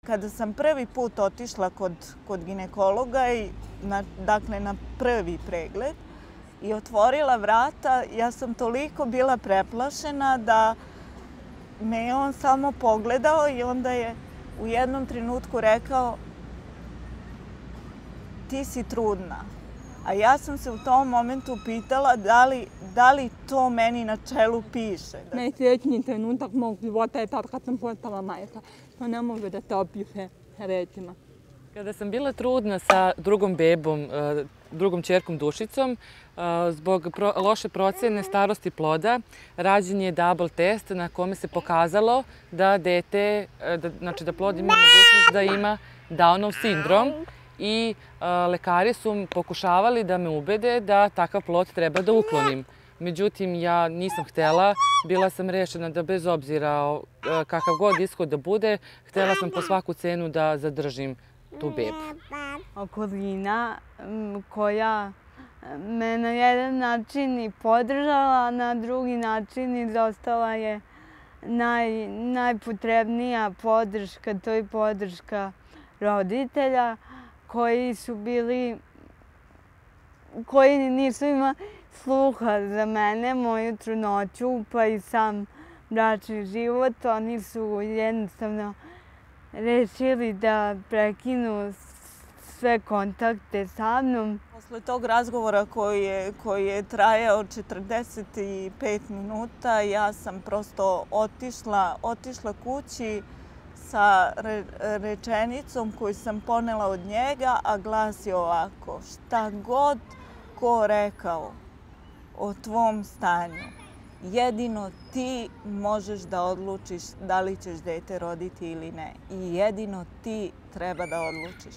Kada sam prvi put otišla kod ginekologa, dakle na prvi pregled, i otvorila vrata, ja sam toliko bila preplašena da me je on samo pogledao i onda je u jednom trenutku rekao: ti si trudna. A ja sam se u tom momentu pitala da li to meni na čelu piše. Najsrećniji trenutak mog života je tad kad sam postala majka. To ne može da se opiše rečima. Kada sam bila trudna sa drugom bebom, drugom ćerkom Dušicom, zbog loše procene starosti ploda, rađen je double test na kome se pokazalo da dete, znači da plod ima mogućnost da ima Downov sindrom i lekari su pokušavali da me ubede da takav plod treba da uklonim. Međutim, ja nisam htela, bila sam rešena da bez obzira kakav god ishod da bude, htela sam po svaku cenu da zadržim tu bebu. Okolina koja me na jedan način i podržala, a na drugi način izostala je najpotrebnija podrška, to je podrška roditelja koji nisu imali sluha za mene, moju trudnoću, pa i sam bračni život. Oni su jednostavno rešili da prekinu sve kontakte sa mnom. Posle tog razgovora koji je trajao 45 minuta, ja sam prosto otišla kući sa rečenicom koju sam ponela od njega, a glasi ovako: šta god ko rekao o tvom stanju, jedino ti možeš da odlučiš da li ćeš dete roditi ili ne. I jedino ti treba da odlučiš.